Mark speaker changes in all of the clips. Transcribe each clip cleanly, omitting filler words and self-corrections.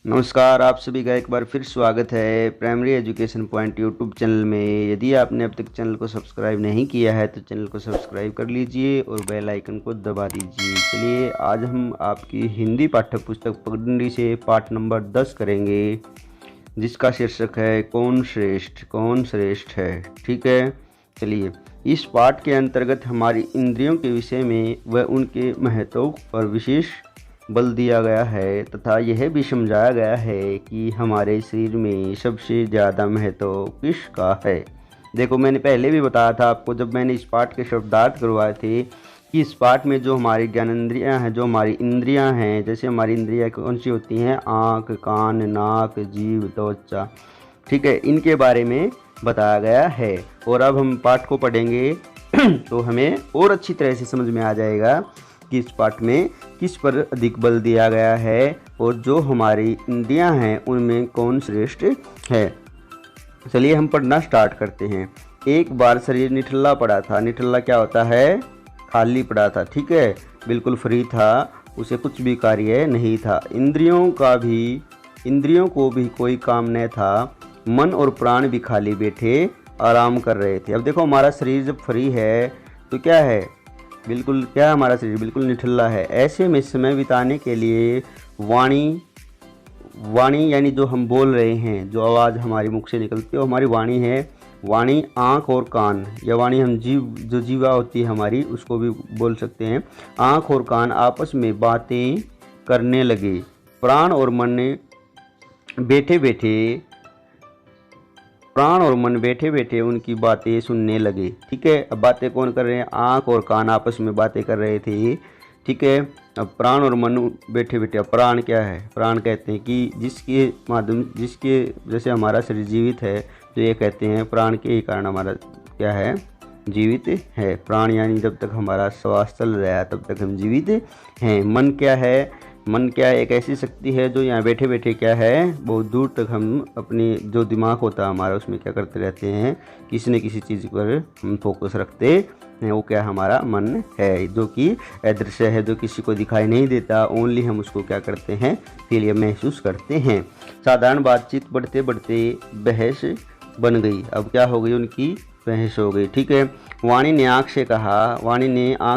Speaker 1: नमस्कार, आप सभी का एक बार फिर स्वागत है primary education point YouTube channel में। यदि आपने अब तक चैनल को सब्सक्राइब नहीं किया है तो चैनल को सब्सक्राइब कर लीजिए और बेल आइकन को दबा दीजिए। चलिए आज हम आपकी हिंदी पाठ्य पुस्तक पगडंडी से पाठ नंबर 10 करेंगे, जिसका शीर्षक है कौन श्रेष्ठ है। ठीक है, चलिए इस पाठ के अंतर्गत हमारी इंद्रियों के विषय में व उनके महत्व पर विशेष बल दिया गया है तथा यह भी समझाया गया है कि हमारे शरीर में सबसे ज़्यादा महत्व किसका है। देखो, मैंने पहले भी बताया था आपको, जब मैंने इस पाठ के शब्दार्थ करवाए थे, कि इस पाठ में जो हमारी ज्ञानेंद्रियाँ हैं, जो हमारी इंद्रियाँ हैं, जैसे हमारी इंद्रियाँ कौन सी होती हैं, आँख, कान, नाक, जीभ, त्वचा, ठीक है, इनके बारे में बताया गया है। और अब हम पाठ को पढ़ेंगे तो हमें और अच्छी तरह से समझ में आ जाएगा कि इस पाठ में किस पर अधिक बल दिया गया है और जो हमारी इंद्रियां हैं उनमें कौन श्रेष्ठ है। चलिए हम पढ़ना स्टार्ट करते हैं। एक बार शरीर निठल्ला पड़ा था। निठल्ला क्या होता है? खाली पड़ा था। ठीक है, बिल्कुल फ्री था, उसे कुछ भी कार्य नहीं था। इंद्रियों को भी कोई काम नहीं था। मन और प्राण भी खाली बैठे आराम कर रहे थे। अब देखो, हमारा शरीर जब फ्री है तो क्या है, बिल्कुल क्या, हमारा शरीर बिल्कुल निठल्ला है। ऐसे में समय बिताने के लिए वाणी यानी जो हम बोल रहे हैं, जो आवाज़ हमारी मुख से निकलती है वो हमारी वाणी है। वाणी, आँख और कान, या वाणी हम जो जीवा होती है हमारी, उसको भी बोल सकते हैं। आँख और कान आपस में बातें करने लगे। प्राण और मन बैठे बैठे उनकी बातें सुनने लगे। ठीक है, अब बातें कौन कर रहे हैं? आँख और कान आपस में बातें कर रहे थे। ठीक है, अब प्राण और मन बैठे बैठे, अब प्राण क्या है? प्राण कहते हैं कि जिसके जैसे हमारा शरीर जीवित है, तो ये कहते हैं प्राण के ही कारण हमारा क्या है, जीवित है। प्राण यानी जब तक हमारा श्वास चल रहा है तब तक हम जीवित हैं। मन क्या है? मन क्या है? एक ऐसी शक्ति है जो यहाँ बैठे बैठे क्या है, बहुत दूर तक हम अपनी जो दिमाग होता है हमारा, उसमें क्या करते रहते हैं, किसी न किसी चीज़ पर हम फोकस रखते हैं। वो क्या हमारा मन है, जो कि अदृश्य है, जो किसी को दिखाई नहीं देता। ओनली हम उसको क्या करते हैं, फील या महसूस करते हैं। साधारण बातचीत बढ़ते बढ़ते बहस बन गई। अब क्या हो गई? उनकी बहस हो गई। ठीक है, वाणी ने आँख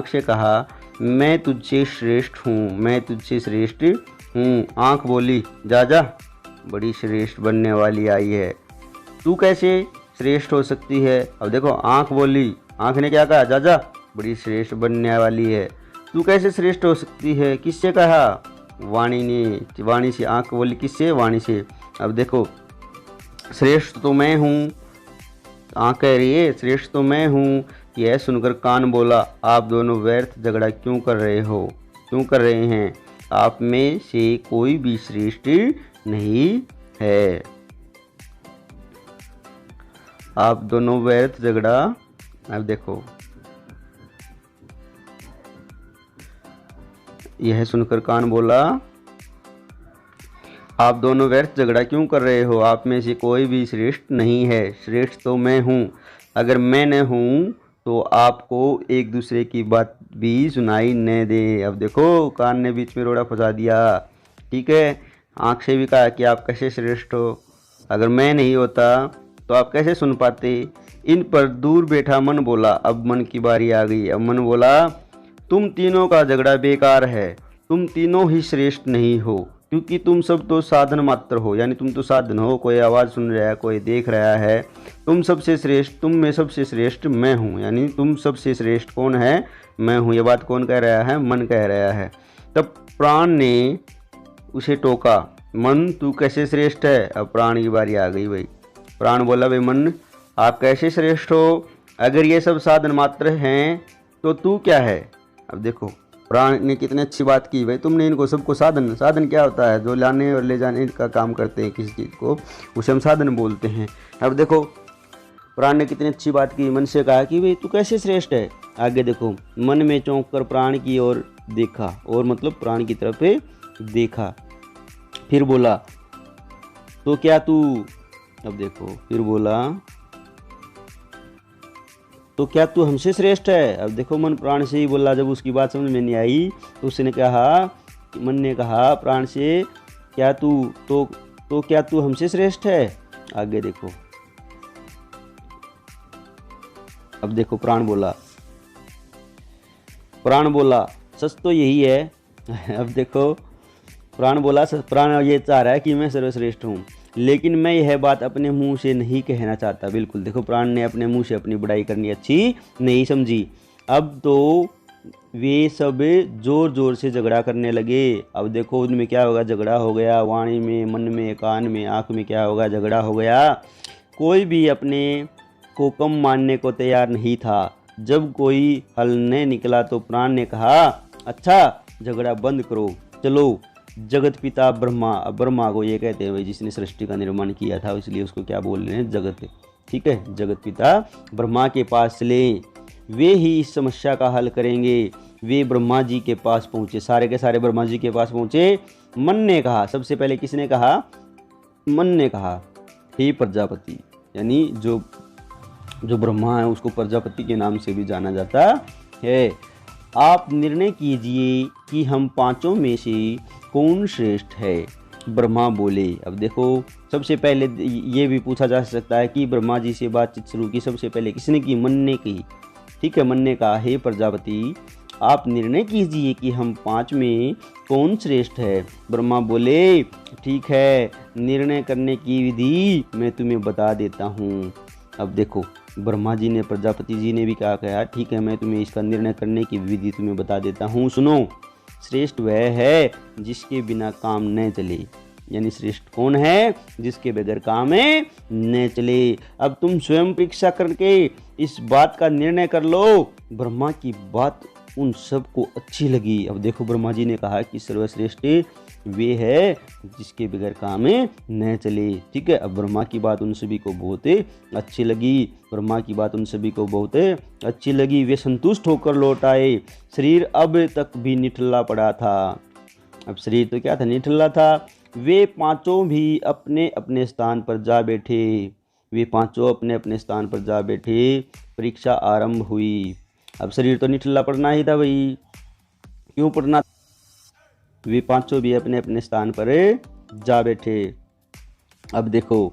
Speaker 1: से कहा मैं तुझसे श्रेष्ठ हूँ। आँख बोली, जा बड़ी श्रेष्ठ बनने वाली आई है, तू कैसे श्रेष्ठ हो सकती है। अब देखो, आँख बोली, आँख ने क्या कहा? जा बड़ी श्रेष्ठ बनने वाली है, तू कैसे श्रेष्ठ हो सकती है। किससे कहा? वाणी से। आँख बोली किससे? वाणी से। अब देखो, श्रेष्ठ तो मैं हूँ, आँख कह रही है श्रेष्ठ तो मैं हूँ। यह सुनकर कान बोला, आप दोनों व्यर्थ झगड़ा क्यों कर रहे हैं? आप में से कोई भी श्रेष्ठ नहीं है। आप दोनों व्यर्थ झगड़ा, अब देखो, यह सुनकर कान बोला, आप दोनों व्यर्थ झगड़ा क्यों कर रहे हो? आप में से कोई भी श्रेष्ठ नहीं है। श्रेष्ठ तो मैं हूँ। अगर मैं न हूँ तो आपको एक दूसरे की बात भी सुनाई न दे। अब देखो, कान ने बीच में रोड़ा फंसा दिया। ठीक है, आँख से भी कहा कि आप कैसे श्रेष्ठ हो, अगर मैं नहीं होता तो आप कैसे सुन पाते। इन पर दूर बैठा मन बोला। अब मन की बारी आ गई। अब मन बोला, तुम तीनों का झगड़ा बेकार है, तुम तीनों ही श्रेष्ठ नहीं हो, क्योंकि तुम सब तो साधन मात्र हो। यानी तुम तो साधन हो, कोई आवाज़ सुन रहा है, कोई देख रहा है। तुम में सबसे श्रेष्ठ मैं हूँ। यानी तुम सबसे श्रेष्ठ कौन है? मैं हूँ। ये बात कौन कह रहा है? मन कह रहा है। तब प्राण ने उसे टोका, मन तू कैसे श्रेष्ठ है। अब प्राण की बारी आ गई भाई। प्राण बोला, भाई मन, आप कैसे श्रेष्ठ हो? अगर ये सब साधन मात्र हैं तो तू क्या है। अब देखो, प्राण ने कितनी अच्छी बात की भाई, तुमने इनको सबको साधन क्या होता है? जो लाने और ले जाने का काम करते हैं किसी चीज़ को, उसे हम साधन बोलते हैं। अब देखो, प्राण ने कितनी अच्छी बात की। मन से कहा कि भाई तू कैसे श्रेष्ठ है। आगे देखो, मन में चौंक कर प्राण की ओर देखा, और मतलब प्राण की तरफ देखा। फिर बोला, तो क्या तू, अब देखो, फिर बोला, तो क्या तू हमसे श्रेष्ठ है। अब देखो, मन प्राण से ही बोला। जब उसकी बात समझ में नहीं आई तो उसने कहा, मन ने कहा प्राण से क्या तू तो क्या तू हमसे श्रेष्ठ है। आगे देखो, अब देखो प्राण बोला सच तो यही है। अब देखो प्राण बोला, प्राण ये चाह रहा है कि मैं सर्वश्रेष्ठ हूँ, लेकिन मैं यह बात अपने मुंह से नहीं कहना चाहता। बिल्कुल देखो, प्राण ने अपने मुंह से अपनी बुराई करनी अच्छी नहीं समझी। अब तो वे सब जोर जोर से झगड़ा करने लगे। अब देखो उनमें क्या होगा, झगड़ा हो गया, वाणी में, मन में, कान में, आँख में क्या होगा, झगड़ा हो गया। कोई भी अपने को कम मानने को तैयार नहीं था। जब कोई हल न निकला तो प्राण ने कहा, अच्छा झगड़ा बंद करो, चलो जगत पिता ब्रह्मा। अब ब्रह्मा को ये कहते हैं भाई जिसने सृष्टि का निर्माण किया था, इसलिए उसको क्या बोल रहे हैं, जगत। ठीक है, जगत पिता ब्रह्मा के पास चले, वे ही इस समस्या का हल करेंगे। वे ब्रह्मा जी के पास पहुँचे, सारे के सारे ब्रह्मा जी के पास पहुँचे। मन ने कहा, सबसे पहले किसने कहा, मन ने कहा, हे प्रजापति, यानी जो ब्रह्मा है उसको प्रजापति के नाम से भी जाना जाता है, आप निर्णय कीजिए कि हम पांचों में से कौन श्रेष्ठ है। ब्रह्मा बोले। अब देखो सबसे पहले ये भी पूछा जा सकता है कि ब्रह्मा जी से बातचीत शुरू की सबसे पहले किसने की, मन ने की। ठीक है, मन ने कहा, हे प्रजापति आप निर्णय कीजिए कि हम पांच में कौन श्रेष्ठ है। ब्रह्मा बोले, ठीक है, निर्णय करने की विधि मैं तुम्हें बता देता हूँ। अब देखो ब्रह्मा जी ने, प्रजापति जी ने भी क्या कहा, ठीक है मैं तुम्हें इसका निर्णय करने की विधि तुम्हें बता देता हूँ, सुनो। श्रेष्ठ वह है जिसके बिना काम न चले, यानी श्रेष्ठ कौन है, जिसके बगैर काम न चले। अब तुम स्वयं परीक्षा करके इस बात का निर्णय कर लो। ब्रह्मा की बात उन सबको अच्छी लगी। अब देखो ब्रह्मा जी ने कहा कि सर्वश्रेष्ठ वे है जिसके बगैर काम न चले। ठीक है, अब ब्रह्मा की बात उन सभी को बहुत अच्छी लगी। ब्रह्मा की बात उन सभी को बहुत अच्छी लगी। वे संतुष्ट होकर लौट आए। शरीर अब तक भी निठल्ला पड़ा था। अब शरीर तो क्या था, निठल्ला था। वे पांचों भी अपने अपने स्थान पर जा बैठे। वे पांचों अपने अपने स्थान पर जा बैठे। परीक्षा आरंभ हुई। अब शरीर तो निठल्ला पड़ना ही था भाई, क्यों पड़ना। वे पांचों भी अपने अपने स्थान पर जा बैठे। अब देखो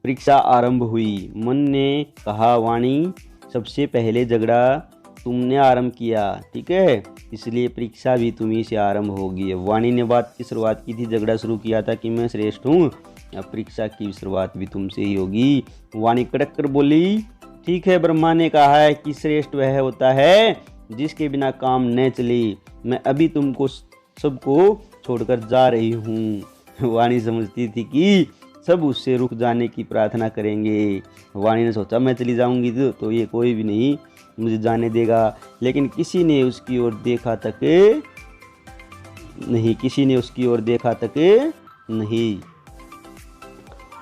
Speaker 1: परीक्षा आरंभ हुई। मन ने कहा, वाणी सबसे पहले झगड़ा तुमने आरंभ किया, ठीक है, इसलिए परीक्षा भी तुम्ही से आरंभ होगी। वाणी ने बात की शुरुआत की थी, झगड़ा शुरू किया था कि मैं श्रेष्ठ हूँ, अब परीक्षा की शुरुआत भी तुमसे ही होगी। वाणी कड़क कर बोली, ठीक है, ब्रह्मा ने कहा है कि श्रेष्ठ वह होता है जिसके बिना काम न चले। मैं अभी तुमको सबको छोड़कर जा रही हूँ। वाणी समझती थी कि सब उससे रुक जाने की प्रार्थना करेंगे। वाणी ने सोचा मैं चली जाऊंगी तो ये कोई भी नहीं मुझे जाने देगा, लेकिन किसी ने उसकी ओर देखा तक नहीं।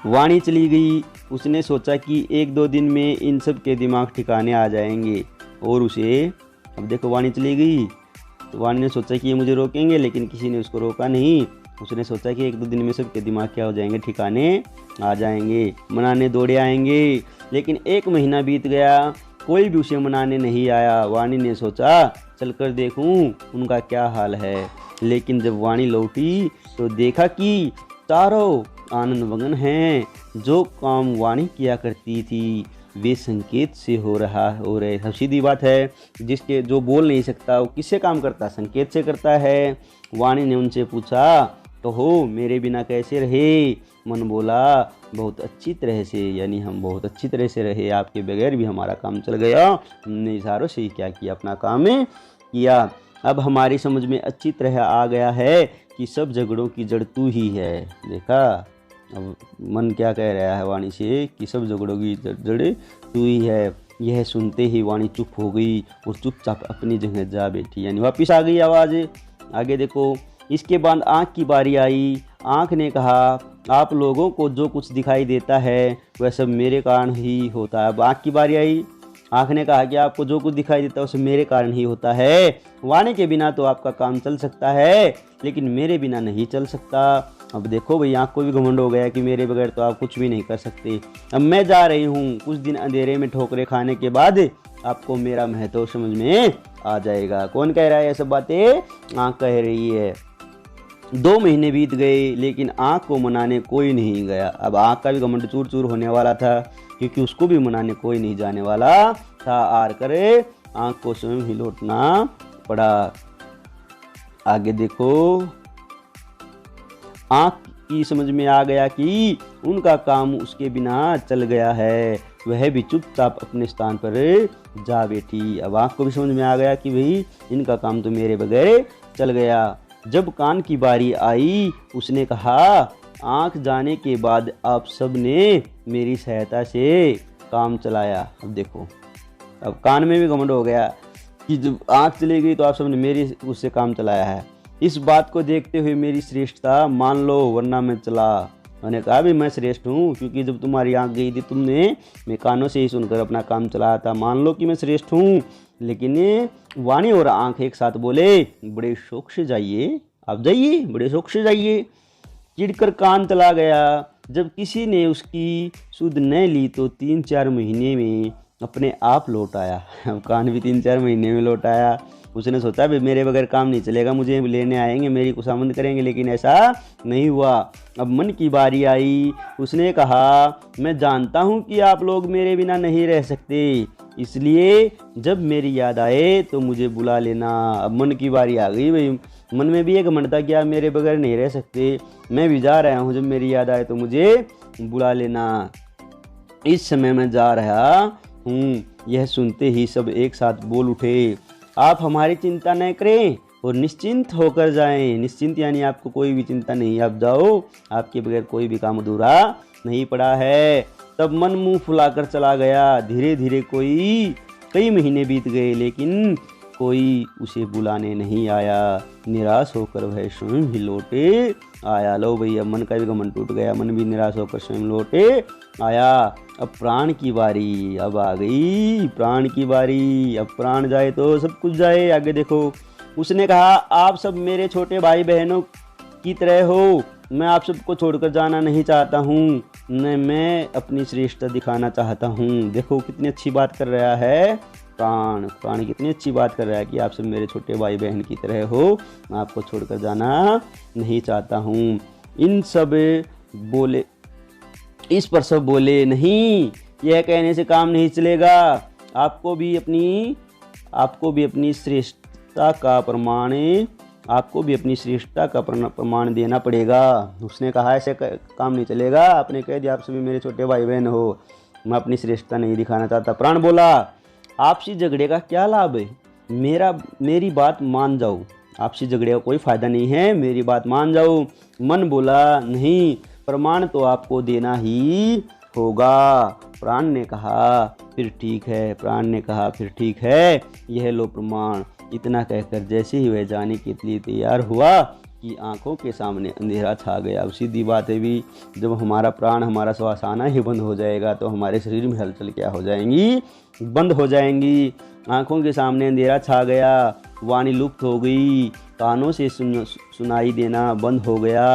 Speaker 1: वाणी चली गई। उसने सोचा कि एक दो दिन में इन सब के दिमाग ठिकाने आ जाएंगे और उसे, अब देखो वाणी चली गई तो वाणी ने सोचा कि ये मुझे रोकेंगे, लेकिन किसी ने उसको रोका नहीं। उसने सोचा कि एक दो दिन में सबके दिमाग क्या हो जाएंगे, ठिकाने आ जाएंगे, मनाने दौड़े आएंगे। लेकिन एक महीना बीत गया, कोई भी उसे मनाने नहीं आया। वाणी ने सोचा चलकर देखूं उनका क्या हाल है। लेकिन जब वाणी लौटी तो देखा कि चारों आनंद मगन हैं। जो काम वाणी किया करती थी वे संकेत से हो रहे। सीधी बात है, जिसके जो बोल नहीं सकता वो किससे काम करता, संकेत से करता है। वाणी ने उनसे पूछा, तो हो मेरे बिना कैसे रहे। मन बोला, बहुत अच्छी तरह से, यानी हम बहुत अच्छी तरह से रहे, आपके बगैर भी हमारा काम चल गया। हमने इशारों से ही क्या किया, अपना काम किया। अब हमारी समझ में अच्छी तरह आ गया है कि सब झगड़ों की जड़ तू ही है। देखा, अब मन क्या कह रहा है वाणी से कि सब झगड़ों की जड़ तू ही है। यह सुनते ही वाणी चुप हो गई और चुपचाप अपनी जगह जा बैठी, यानी वापस आ गई आवाज़। आगे देखो, इसके बाद आँख की बारी आई। आँख ने कहा, आप लोगों को जो कुछ दिखाई देता है वह सब मेरे कारण ही होता है। अब आँख की बारी आई। आँख ने कहा कि आपको जो कुछ दिखाई देता है उसे मेरे कारण ही होता है। वाणी के बिना तो आपका काम चल सकता है, लेकिन मेरे बिना नहीं चल सकता। अब देखो भाई, आँख को भी घमंड हो गया कि मेरे बगैर तो आप कुछ भी नहीं कर सकते। अब मैं जा रही हूँ, कुछ दिन अंधेरे में ठोकरे खाने के बाद आपको मेरा महत्व समझ में आ जाएगा। कौन कह रहा है ये सब बातें? आँख कह रही है। 2 महीने बीत गए लेकिन आँख को मनाने कोई नहीं गया। अब आँख का भी घमंड चूर चूर होने वाला था, क्योंकि उसको भी मनाने कोई नहीं जाने वाला था। आर करे आँख को स्वयं ही लौटना पड़ा। आगे देखो, आँख की समझ में आ गया कि उनका काम उसके बिना चल गया है। वह भी चुपचाप अपने स्थान पर जा बैठी। अब आँख को भी समझ में आ गया कि भाई इनका काम तो मेरे बगैर चल गया। जब कान की बारी आई, उसने कहा, आँख जाने के बाद आप सब ने मेरी सहायता से काम चलाया। अब देखो, अब कान में भी घमंड हो गया कि जब आँख चली गई तो आप सब ने मेरी उससे काम चलाया है। इस बात को देखते हुए मेरी श्रेष्ठता मान लो, वरना मैं चला। मैंने कहा भी मैं श्रेष्ठ हूँ, क्योंकि जब तुम्हारी आँख गई थी तुमने मैं कानों से ही सुनकर अपना काम चलाया था। मान लो कि मैं श्रेष्ठ हूँ। लेकिन वाणी और आँख एक साथ बोले, बड़े शौक से जाइए, आप जाइए, बड़े शौक से जाइए। चिढ़कर कान चला गया। जब किसी ने उसकी सुध न ली तो 3-4 महीने में अपने आप लौट आया। अब कान भी 3-4 महीने में लौट आया। उसने सोचा भी मेरे बगैर काम नहीं चलेगा, मुझे लेने आएंगे, मेरी खुशामद करेंगे, लेकिन ऐसा नहीं हुआ। अब मन की बारी आई। उसने कहा, मैं जानता हूँ कि आप लोग मेरे बिना नहीं रह सकते, इसलिए जब मेरी याद आए तो मुझे बुला लेना। अब मन की बारी आ गई भाई। मन में भी एक मन था कि आप मेरे बगैर नहीं रह सकते, मैं भी जा रहा हूँ, जब मेरी याद आए तो मुझे बुला लेना। इस समय मैं जा रहा हूँ। यह सुनते ही सब एक साथ बोल उठे, आप हमारी चिंता न करें और निश्चिंत होकर जाएं। निश्चिंत यानी आपको कोई भी चिंता नहीं, आप जाओ, आपके बगैर कोई भी काम अधूरा नहीं पड़ा है। तब मन मुंह फुलाकर चला गया। धीरे धीरे कई महीने बीत गए लेकिन कोई उसे बुलाने नहीं आया। निराश होकर वह स्वयं ही लौटे आया। लो भैया, मन का भी घमंड टूट गया, मन भी निराश होकर स्वयं लौटे आया। अब प्राण की बारी अब आ गई, प्राण की बारी। अब प्राण जाए तो सब कुछ जाए। आगे देखो, उसने कहा, आप सब मेरे छोटे भाई बहनों की तरह हो, मैं आप सबको छोड़कर जाना नहीं चाहता हूँ, न मैं अपनी श्रेष्ठता दिखाना चाहता हूँ। देखो कितनी अच्छी बात कर रहा है प्राण कितनी अच्छी बात कर रहा है कि आप सब मेरे छोटे भाई बहन की तरह हो, मैं आपको छोड़कर जाना नहीं चाहता हूँ। इस पर सब बोले, नहीं, यह कहने से काम नहीं चलेगा, आपको भी अपनी श्रेष्ठता का प्रमाण देना पड़ेगा। उसने कहा, ऐसे काम नहीं चलेगा, आपने कह दिया आप सभी मेरे छोटे भाई बहन हो, मैं अपनी श्रेष्ठता नहीं दिखाना चाहता। प्राण बोला, आपसी झगड़े का क्या लाभ है, मेरी बात मान जाओ, आपसी झगड़े का कोई फायदा नहीं है, मेरी बात मान जाओ। मन बोला, नहीं, प्रमाण तो आपको देना ही होगा। प्राण ने कहा, फिर ठीक है, यह लो प्रमाण। इतना कहकर जैसे ही वह जाने के लिए तैयार हुआ कि आंखों के सामने अंधेरा छा गया। अब सीधी बात है भी, जब हमारा प्राण, हमारा श्वास आना ही बंद हो जाएगा तो हमारे शरीर में हलचल क्या हो जाएंगी, बंद हो जाएंगी। आंखों के सामने अंधेरा छा गया, वाणी लुप्त हो गई, कानों से सुनाई देना बंद हो गया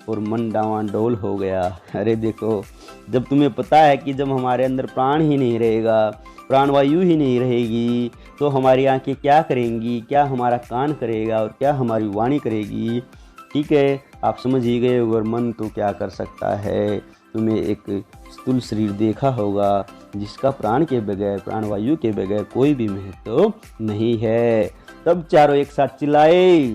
Speaker 1: और मन डावाडोल हो गया। अरे देखो, जब तुम्हें पता है कि जब हमारे अंदर प्राण ही नहीं रहेगा, प्राणवायु ही नहीं रहेगी, तो हमारी आंखें क्या करेंगी, क्या हमारा कान करेगा और क्या हमारी वाणी करेगी। ठीक है, आप समझ ही गए। और मन तो क्या कर सकता है। तुम्हें एक स्थूल शरीर देखा होगा जिसका प्राण के बगैर, प्राणवायु के बगैर कोई भी महत्व नहीं है। तब चारों एक साथ चिल्लाए,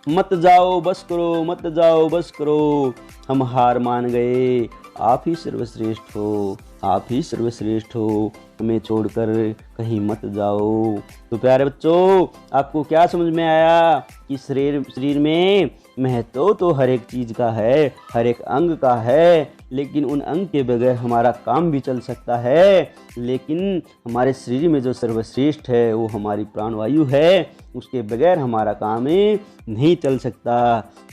Speaker 1: मत जाओ बस करो, मत जाओ बस करो, हम हार मान गए, आप ही सर्वश्रेष्ठ हो, आप ही सर्वश्रेष्ठ हो, हमें छोड़कर कहीं मत जाओ। तो प्यारे बच्चों, आपको क्या समझ में आया कि शरीर में महत्व तो हर एक चीज़ का है, हर एक अंग का है, लेकिन उन अंग के बगैर हमारा काम भी चल सकता है। लेकिन हमारे शरीर में जो सर्वश्रेष्ठ है वो हमारी प्राणवायु है, उसके बगैर हमारा काम नहीं चल सकता।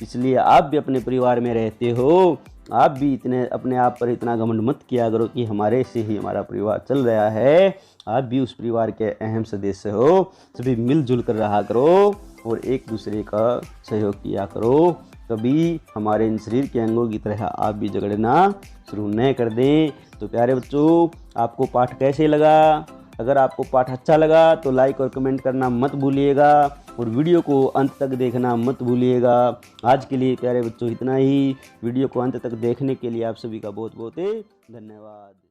Speaker 1: इसलिए आप भी अपने परिवार में रहते हो, आप भी अपने आप पर इतना घमंड मत किया करो कि हमारे से ही हमारा परिवार चल रहा है। आप भी उस परिवार के अहम सदस्य हो, सभी मिलजुल कर रहा करो और एक दूसरे का सहयोग किया करो। कभी हमारे इन शरीर के अंगों की तरह आप भी झगड़ना शुरू न कर दें। तो प्यारे बच्चों, आपको पाठ कैसे लगा? अगर आपको पाठ अच्छा लगा तो लाइक और कमेंट करना मत भूलिएगा और वीडियो को अंत तक देखना मत भूलिएगा। आज के लिए प्यारे बच्चों इतना ही। वीडियो को अंत तक देखने के लिए आप सभी का बहुत बहुत धन्यवाद।